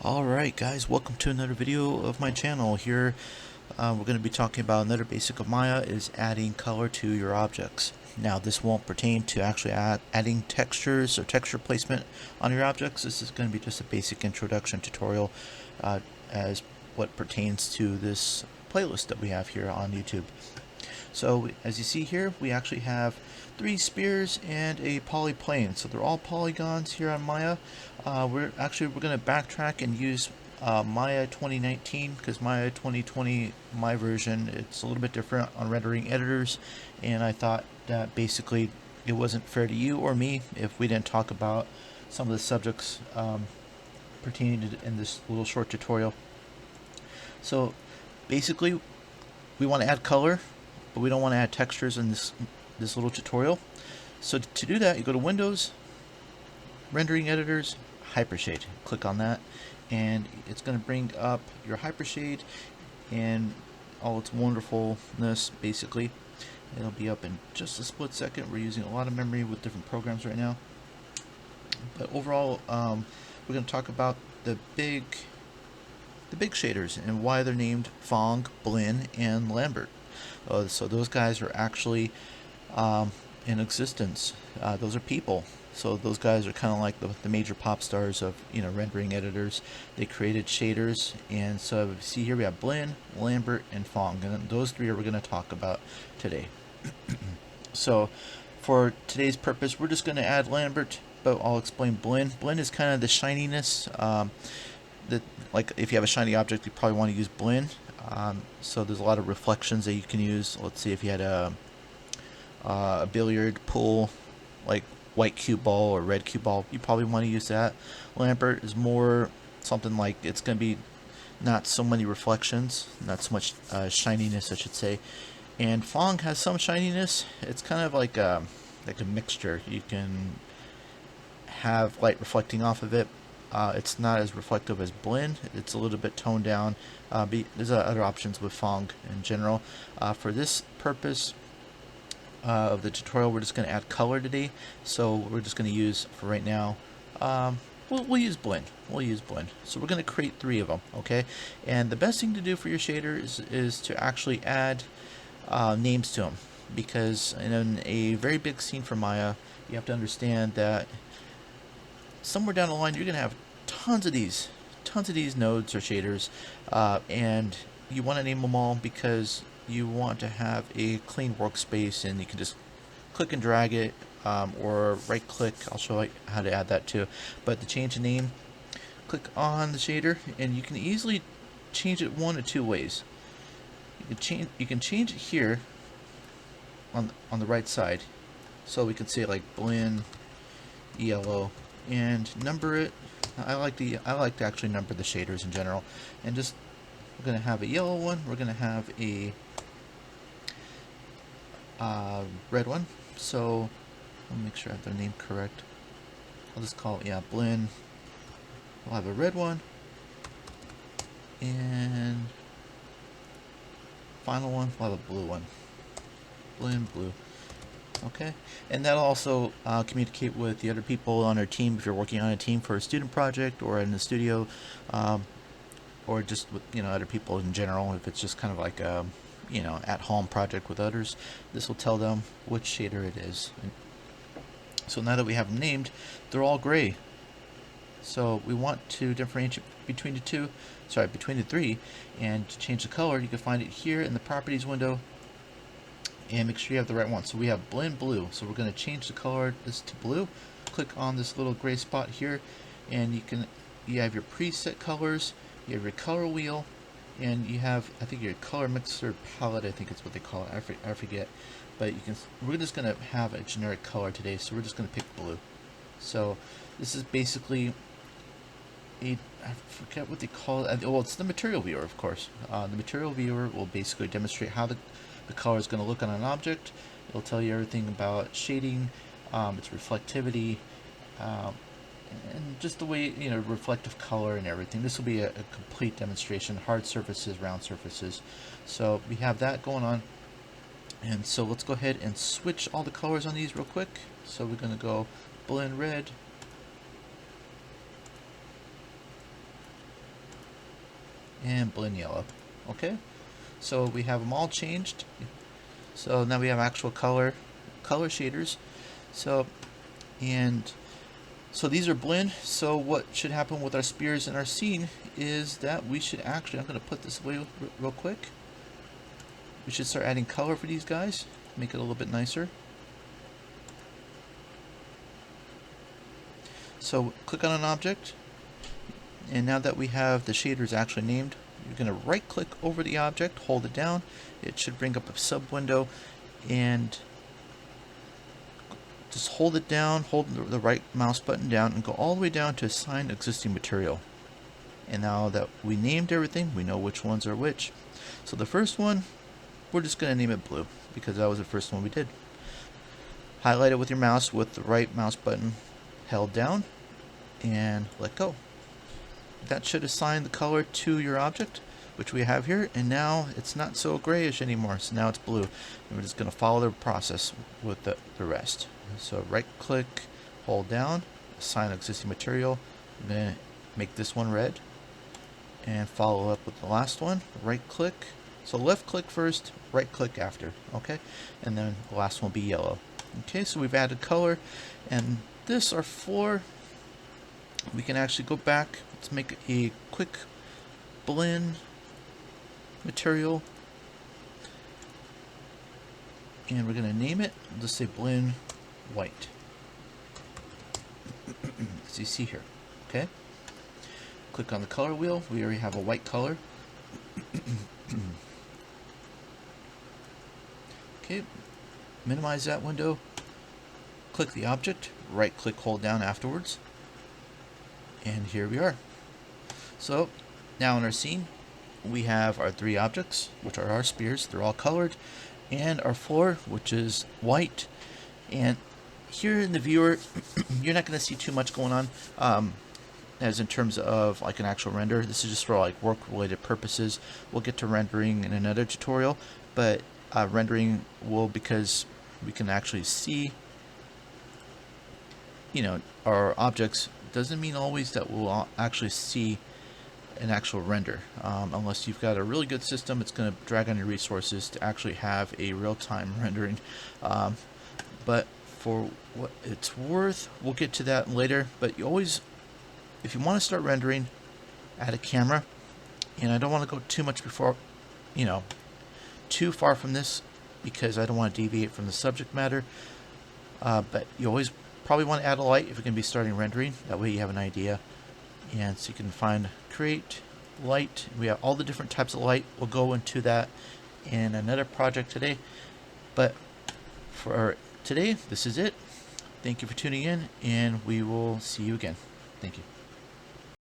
Alright guys, welcome to another video of my channel. Here we're going to be talking about another basic of Maya is adding color to your objects. Now this won't pertain to actually adding textures or texture placement on your objects. This is going to be just a basic introduction tutorial as what pertains to this playlist that we have here on YouTube. So as you see here, we actually have 3 spheres and a polyplane. So they're all polygons here on Maya. We're going to backtrack and use Maya 2019 because Maya 2020, my version, it's a little bit different on rendering editors, and I thought that basically it wasn't fair to you or me if we didn't talk about some of the subjects pertaining to in this little short tutorial. So basically we want to add color, but we don't want to add textures in this little tutorial. So to do that, you go to Windows, Rendering Editors, Hypershade. Click on that, and it's going to bring up your Hypershade and all its wonderfulness. Basically, it'll be up in just a split second. We're using a lot of memory with different programs right now, but overall, we're going to talk about the big shaders and why they're named Phong, Blinn, and Lambert. So those guys are actually in existence. Those are people. So those guys are kind of like the major pop stars of rendering editors. They created shaders, and so you see here we have Blinn, Lambert, and Phong, and those 3 are we're going to talk about today. So for today's purpose, we're just going to add Lambert, but I'll explain Blinn. Blinn is kind of the shininess. Like if you have a shiny object, you probably want to use Blinn. So there's a lot of reflections that you can use. Let's see, if you had a billiard pool, like white cue ball or red cue ball, you probably want to use that. Lambert is more something like it's going to be not so many reflections, not so much shininess, I should say. And Phong has some shininess. It's kind of like a mixture. You can have light reflecting off of it. It's not as reflective as Blinn. It's a little bit toned down. There's other options with Phong in general. For this purpose of the tutorial, we're just going to add color today. So we're just going to use, for right now, we'll use Blinn. We'll use Blinn. So we're going to create 3 of them, okay? And the best thing to do for your shader is to actually add names to them, because in a very big scene for Maya, you have to understand that somewhere down the line you're going to have tons of these nodes or shaders, and you want to name them all because you want to have a clean workspace, and you can just click and drag it, or right click. I'll show you how to add that too. But to change the name, click on the shader, and you can easily change it one of 2 ways. You can change it here on the right side, so we can say like Blinn ELO, and number it. I like to actually number the shaders in general, and just we're going to have a yellow one, we're going to have a red one. So let me make sure I have their name correct. I'll just call it, Blinn. We'll have a red one, and final one we'll have a blue one. Blinn blue. Okay, and that'll also communicate with the other people on our team if you're working on a team for a student project or in the studio, or just with other people in general. If it's just kind of like a at-home project with others, this will tell them which shader it is. So now that we have them named, they're all gray. So we want to differentiate between the 3, and to change the color, you can find it here in the Properties window. And make sure you have the right one. So we have Blinn blue. So we're going to change the color this to blue. Click on this little gray spot here, and you have your preset colors. You have your color wheel, and you have, I think, your color mixer palette. I think it's what they call it. I forget. But we're just going to have a generic color today. So we're just going to pick blue. So this is basically I forget what they call it. Well, it's the material viewer, of course. The material viewer will basically demonstrate how the color is going to look on an object. It'll tell you everything about shading, its reflectivity, and just the way, reflective color and everything. This will be a complete demonstration, hard surfaces, round surfaces. So we have that going on. And so let's go ahead and switch all the colors on these real quick. So we're going to go Blinn red, and blend yellow. Okay, so we have them all changed. So now we have actual color shaders. So these are blend. So what should happen with our spears in our scene is that we should actually, I'm going to put this away real quick. We should start adding color for these guys, make it a little bit nicer. So click on an object, and now that we have the shaders actually named, you're going to right click over the object, hold it down. It should bring up a sub window, and just hold it down, hold the right mouse button down, and go all the way down to assign existing material. And now that we named everything, we know which ones are which. So the first one, we're just going to name it blue because that was the first one we did. Highlight it with your mouse with the right mouse button held down and let go. That should assign the color to your object, which we have here, and now it's not so grayish anymore, so now it's blue. And we're just going to follow the process with the rest. So right click, hold down, assign existing material. I'm going to make this one red and follow up with the last one. Right click, so left click first, right click after, okay? And then the last one will be yellow. Okay, so we've added color, and this, our floor, we can actually go back. Let's make a quick blend material, and we're going to name it, just say blend white, as you see here. Okay, click on the color wheel. We already have a white color. Okay, minimize that window, click the object, right click, hold down afterwards, and here we are. So now in our scene we have our three objects, which are our spears. They're all colored, and our floor, which is white. And here in the viewer, you're not going to see too much going on, as in terms of like an actual render. This is just for like work related purposes. We'll get to rendering in another tutorial, but rendering will, because we can actually see, you know, our objects, doesn't mean always that we'll actually see an actual render. Unless you've got a really good system, it's going to drag on your resources to actually have a real-time rendering. But for what it's worth, we'll get to that later. But you always, if you want to start rendering, add a camera. And I don't want to go too much before, you know, too far from this, because I don't want to deviate from the subject matter. But you always probably want to add a light if you're going to be starting rendering. That way you have an idea. And so you can find, create light. We have all the different types of light. We'll go into that in another project today. But for today, this is it. Thank you for tuning in, and we will see you again. Thank you.